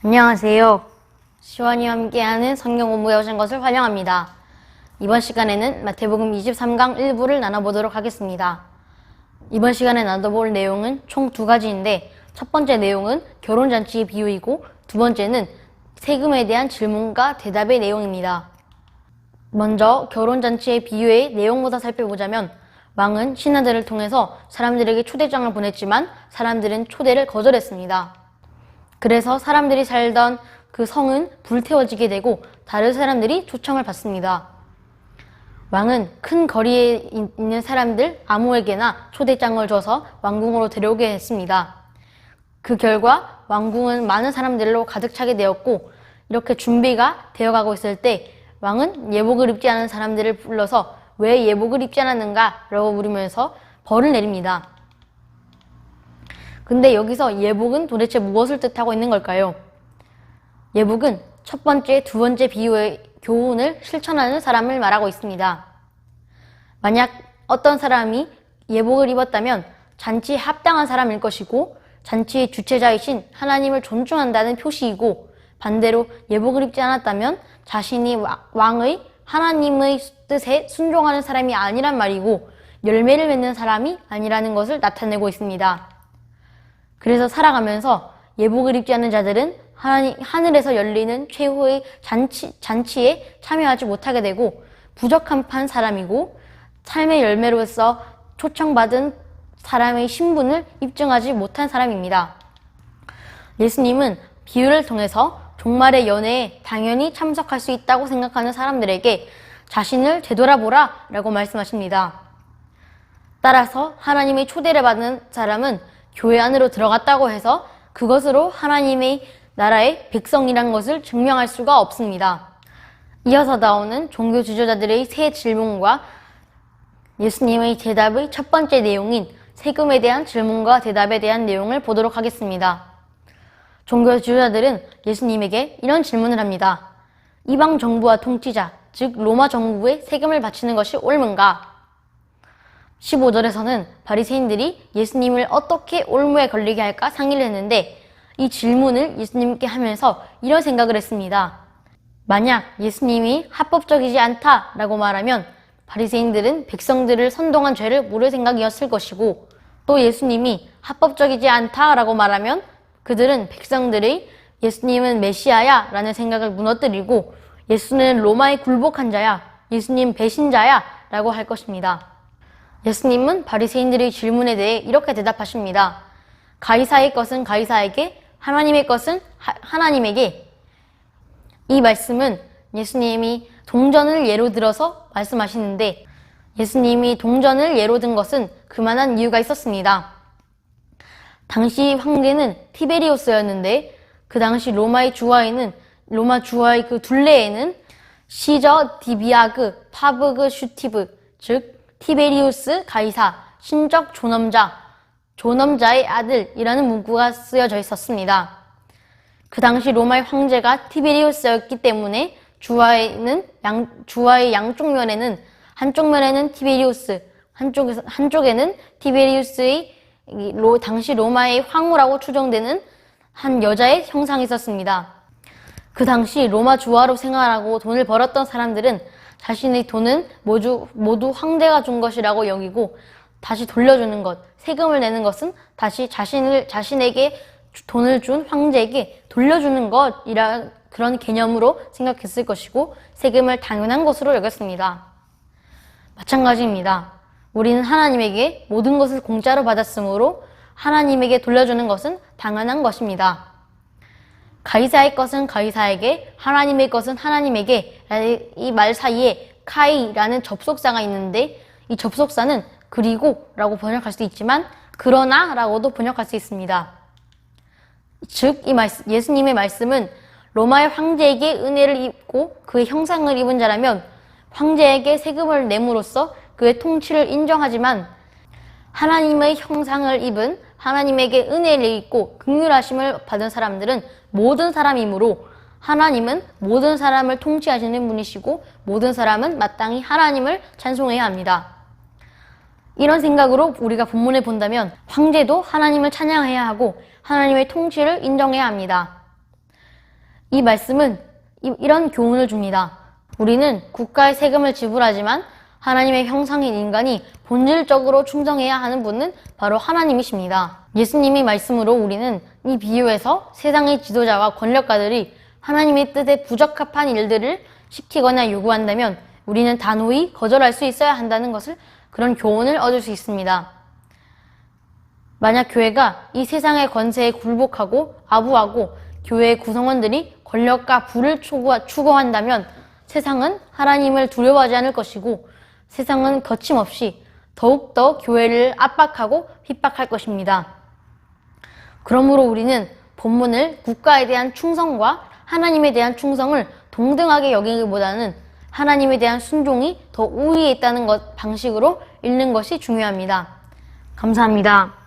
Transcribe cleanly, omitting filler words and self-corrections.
안녕하세요. 시원이와 함께하는 성경 공부에 오신 것을 환영합니다. 이번 시간에는 마태복음 23강 일부를 나눠보도록 하겠습니다. 이번 시간에 나눠볼 내용은 총 두 가지인데, 첫 번째 내용은 결혼잔치의 비유이고, 두 번째는 세금에 대한 질문과 대답의 내용입니다. 먼저 결혼잔치의 비유의 내용부터 살펴보자면, 왕은 신하들을 통해서 사람들에게 초대장을 보냈지만 사람들은 초대를 거절했습니다. 그래서 사람들이 살던 그 성은 불태워지게 되고 다른 사람들이 초청을 받습니다. 왕은 큰 거리에 있는 사람들 아무에게나 초대장을 줘서 왕궁으로 데려오게 했습니다. 그 결과 왕궁은 많은 사람들로 가득 차게 되었고, 이렇게 준비가 되어가고 있을 때 왕은 예복을 입지 않은 사람들을 불러서 왜 예복을 입지 않았는가? 라고 물으면서 벌을 내립니다. 근데 여기서 예복은 도대체 무엇을 뜻하고 있는 걸까요? 예복은 첫 번째, 두 번째 비유의 교훈을 실천하는 사람을 말하고 있습니다. 만약 어떤 사람이 예복을 입었다면 잔치에 합당한 사람일 것이고, 잔치의 주체자이신 하나님을 존중한다는 표시이고, 반대로 예복을 입지 않았다면 자신이 왕의 하나님의 뜻에 순종하는 사람이 아니란 말이고, 열매를 맺는 사람이 아니라는 것을 나타내고 있습니다. 그래서 살아가면서 예복을 입지 않는 자들은 하늘에서 열리는 최후의 잔치에 참여하지 못하게 되고 부적합한 사람이고, 삶의 열매로서 초청받은 사람의 신분을 입증하지 못한 사람입니다. 예수님은 비유를 통해서 종말의 연회에 당연히 참석할 수 있다고 생각하는 사람들에게 자신을 되돌아보라 라고 말씀하십니다. 따라서 하나님의 초대를 받는 사람은 교회 안으로 들어갔다고 해서 그것으로 하나님의 나라의 백성이란 것을 증명할 수가 없습니다. 이어서 나오는 종교 지도자들의 세 질문과 예수님의 대답의 첫 번째 내용인 세금에 대한 질문과 대답에 대한 내용을 보도록 하겠습니다. 종교 지도자들은 예수님에게 이런 질문을 합니다. 이방 정부와 통치자, 즉 로마 정부에 세금을 바치는 것이 옳은가? 15절에서는 바리새인들이 예수님을 어떻게 올무에 걸리게 할까 상의를 했는데, 이 질문을 예수님께 하면서 이런 생각을 했습니다. 만약 예수님이 합법적이지 않다라고 말하면 바리새인들은 백성들을 선동한 죄를 물을 생각이었을 것이고, 또 예수님이 합법적이지 않다라고 말하면 그들은 백성들의 예수님은 메시아야 라는 생각을 무너뜨리고, 예수는 로마에 굴복한 자야, 예수님 배신자야 라고 할 것입니다. 예수님은 바리새인들의 질문에 대해 이렇게 대답하십니다. 가이사의 것은 가이사에게, 하나님의 것은 하나님에게. 이 말씀은 예수님이 동전을 예로 들어서 말씀하시는데, 예수님이 동전을 예로 든 것은 그만한 이유가 있었습니다. 당시 황제는 티베리우스였는데, 그 당시 로마 주화의 그 둘레에는 시저 디비아그 파브그 슈티브, 즉 티베리우스 가이사, 신적 존엄자의 아들이라는 문구가 쓰여져 있었습니다. 그 당시 로마의 황제가 티베리우스였기 때문에 주화의 양쪽 면에는, 한쪽 면에는 티베리우스, 한쪽에는 티베리우스의 당시 로마의 황후라고 추정되는 한 여자의 형상이 있었습니다. 그 당시 로마 주화로 생활하고 돈을 벌었던 사람들은 자신의 돈은 모두 황제가 준 것이라고 여기고, 다시 돌려주는 것, 세금을 내는 것은 다시 자신에게 돈을 준 황제에게 돌려주는 것이라 그런 개념으로 생각했을 것이고, 세금을 당연한 것으로 여겼습니다. 마찬가지입니다. 우리는 하나님에게 모든 것을 공짜로 받았으므로 하나님에게 돌려주는 것은 당연한 것입니다. 가이사의 것은 가이사에게, 하나님의 것은 하나님에게 이 말 사이에 카이라는 접속사가 있는데, 이 접속사는 그리고 라고 번역할 수 있지만 그러나 라고도 번역할 수 있습니다. 즉 예수님의 말씀은 로마의 황제에게 은혜를 입고 그의 형상을 입은 자라면 황제에게 세금을 내므로써 그의 통치를 인정하지만, 하나님의 형상을 입은, 하나님에게 은혜를 입고 긍휼하심을 받은 사람들은 모든 사람이므로 하나님은 모든 사람을 통치하시는 분이시고 모든 사람은 마땅히 하나님을 찬송해야 합니다. 이런 생각으로 우리가 본문을 본다면 황제도 하나님을 찬양해야 하고 하나님의 통치를 인정해야 합니다. 이 말씀은 이런 교훈을 줍니다. 우리는 국가의 세금을 지불하지만 하나님의 형상인 인간이 본질적으로 충성해야 하는 분은 바로 하나님이십니다. 예수님의 말씀으로 우리는 이 비유에서 세상의 지도자와 권력가들이 하나님의 뜻에 부적합한 일들을 시키거나 요구한다면 우리는 단호히 거절할 수 있어야 한다는 것을, 그런 교훈을 얻을 수 있습니다. 만약 교회가 이 세상의 권세에 굴복하고 아부하고 교회의 구성원들이 권력과 부를 추구한다면 세상은 하나님을 두려워하지 않을 것이고 세상은 거침없이 더욱더 교회를 압박하고 핍박할 것입니다. 그러므로 우리는 본문을 국가에 대한 충성과 하나님에 대한 충성을 동등하게 여기기보다는 하나님에 대한 순종이 더 우위에 있다는 방식으로 읽는 것이 중요합니다. 감사합니다.